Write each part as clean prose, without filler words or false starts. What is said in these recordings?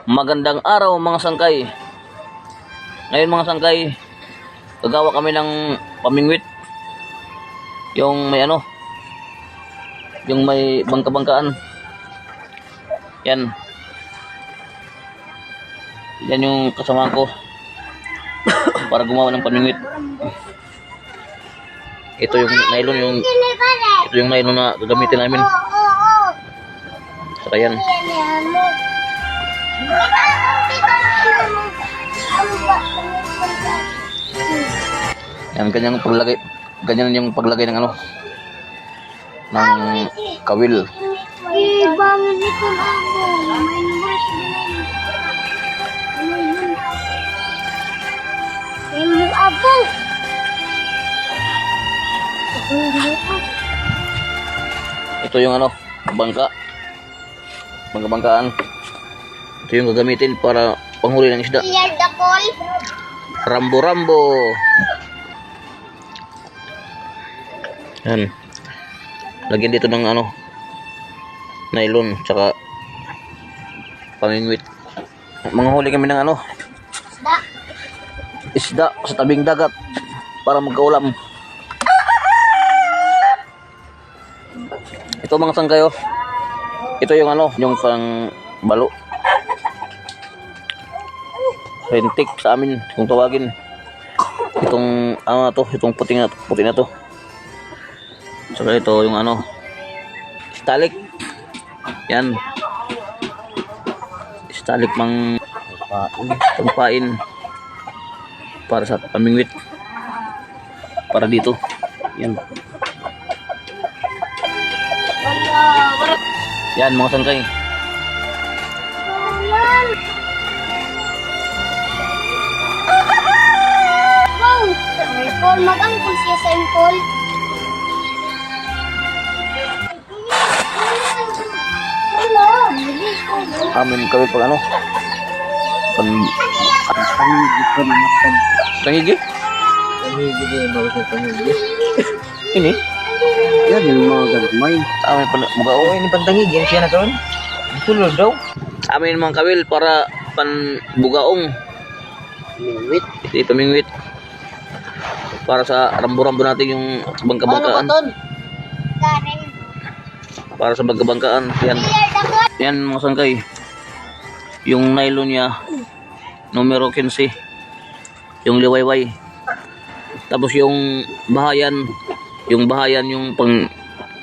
Magandang araw mga sangkay. Ngayon mga sangkay, gagawa kami ng pamingwit. Yung may ano, yung may bangka-bangkaan. Yan. Yan yung kasama ko para gumawa ng pamingwit. Ito yung nylon na gagamitin namin. Saka yan. Yan, ganyan yung paglagay ng ano, ng kawil. Ito yung ano, bangka-bangkaan. Ito yung gagamitin para panghuli ng isda. Rambo-rambo. Yan. Lagyan dito ng ano, nylon tsaka pamingwit. Manghuli kami ng ano, isda sa tabing dagat para magkaulam. Ito mga sangkayo. Ito yung ano, yung pang balo. Rentik sa amin kung tawagin. Itong ano to, itong puti na to. Saka ito yung ano, stalik. Yan. Stalik mang pampain para sa pamingwit. Para dito. Yan. Yan mga sangkay. Call, mag-angkol siya sa angkol. Amin kami pag ano, tangigi? Tangigi din, bago sa tangigi. Ini? Yan, yung mga gagmay. Amin pa mga Oo, ini pantangigi, yan siya na karon. Tulog daw. amin mga kawil para panbugaong. Mingwit. Ito mingwit. Para sa rambo-rambo natin yung bangka-bangkaan. Karen. Para sa bangka-bangkaan. Yan. Yan mga sangkay. Yung nylon niya numero 15. Yung liwayway. Tapos yung bahayan yung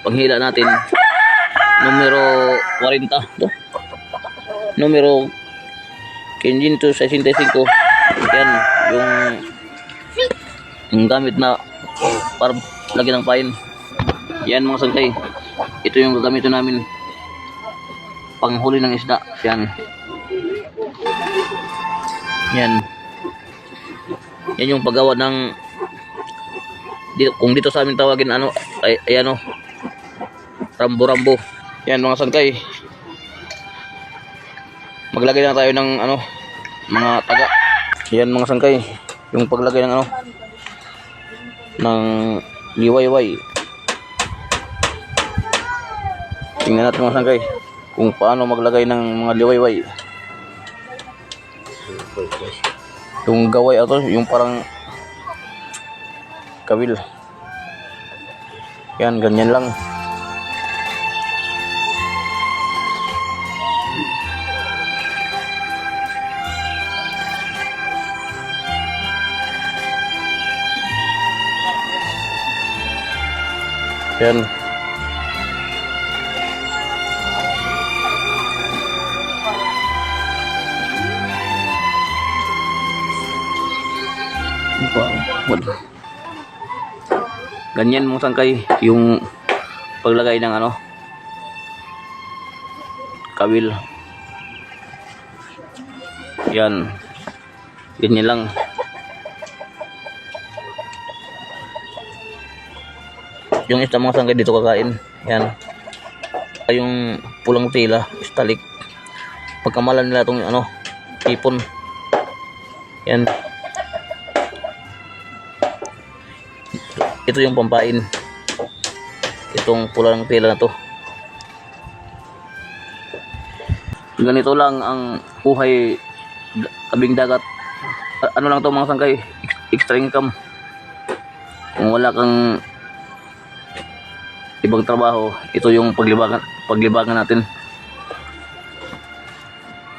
panghila natin numero 40 to. Numero 565. Yan yung gamit na para lagyan ng pain. Yan mga sangkay. Ito yung gagamitin namin panghuli ng isda. Yan yung paggawa ng kung dito sa amin tawagin ano ay ano, rambo-rambo. Yan mga sangkay. Maglagay na tayo ng ano, mga taga. Yan mga sangkay, yung paglagay ng ano, ng liwayway. Tingnan natin mga sangkay kung paano maglagay ng mga liwayway. Yung gaway ato, yung parang kawil. Yan, ganyan lang. Yan. Ganyan mo sangkay yung paglagay ng ano, kawil. Yan. Ganyan lang. Yung isa mga sangkay dito kakain. Yan. Yung pulang tila, stalik. Pagkamalan nila itong ano, ipon. Yan. Ito yung pampain. Itong pulang tila na to. ganito lang ang buhay tabing dagat. Ano lang to mga sangkay, extra income. Kung wala kang ibang trabaho, ito yung paglibangan natin.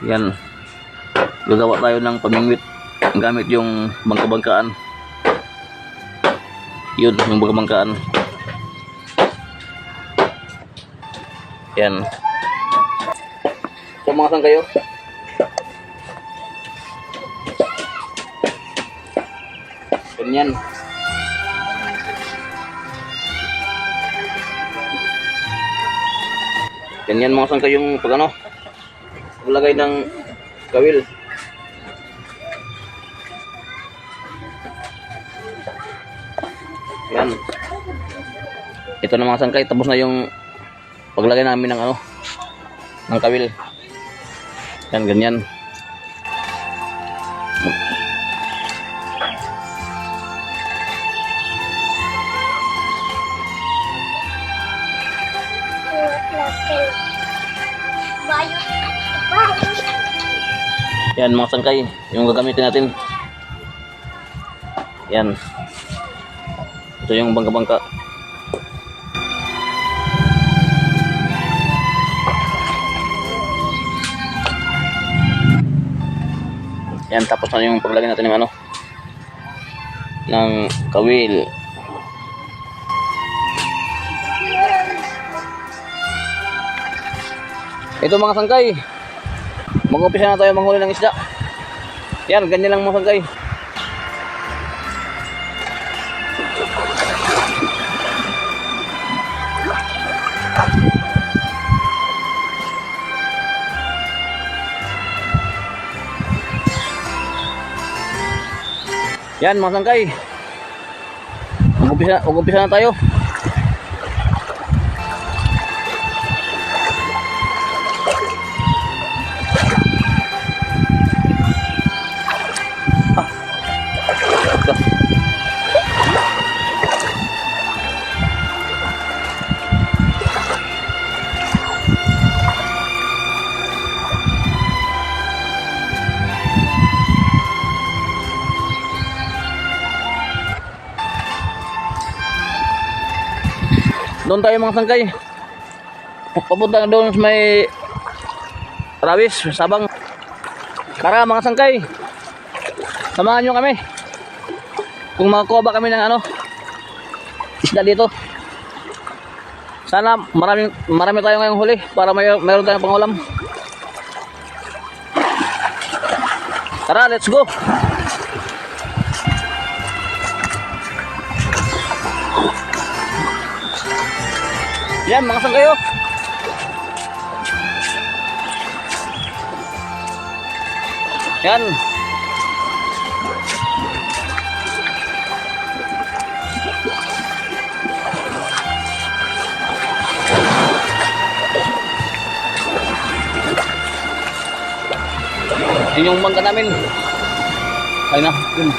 Yan, gagawa tayo ng pamingwit gamit yung bangka-bangkaan. Yun, yung bangka-bangkaan. Yan. So mga sangkayo, ganyan. Ganyan mga sangkayo yung pag ano, paglagay ng kawil. Yan. Ito na mga sangkay, tapos na yung paglagay namin ng ano, ng kawil. Yan, ganyan. Yan mga sangkay, yung gagamitin natin. Yan. Ito yung bangka-bangka. Yan, tapos na yung paglagay natin ng ano, ng kawil. Ito mga sangkay, mag-umpisa na tayo manghuli ng isda. Yan, ganyan lang mga sangkay. Yan mga sangkay, mag-umpisa na tayo. Doon tayo mga sangkay, papunta doon sa may Rawis, Sabang. Tara mga sangkay, samahan nyo kami kung makakuha ba kami ng ano, isda dito. Sana marami tayo ngayong huli para mayroon tayong pangulam. Tara, let's go. Yan mga sangkayo. Yan. Yan yung bangka namin. Ay na, yun.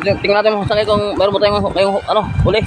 Tingnan natin mga sangkay kung meron ba tayong ano, huli.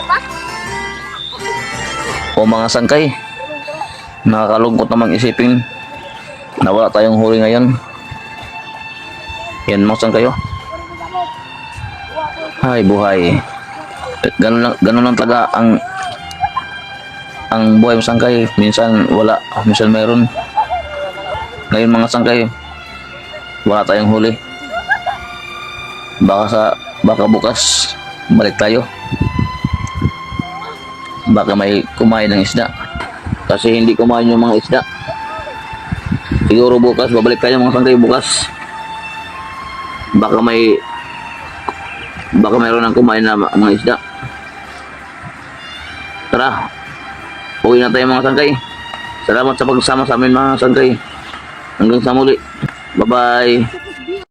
ba? O mga sangkay, nakakalungkot namang isipin na wala tayong huli ngayon. Yan mga sangkay, oh. Ay, buhay. Ganun lang talaga ang buhay mga sangkay. Minsan wala, minsan meron. Ngayon mga sangkay, wala tayong huli. Baka bukas balik tayo. Baka may kumain ng isda. Kasi hindi kumain yung mga isda. Siguro bukas babalik tayo mga sangkay bukas. Baka mayroon ng kumain na mga isda. Tara, uwi na tayo mga sangkay. Salamat sa pagsama sa amin mga sangkay. Hanggang sa muli. Bye-bye.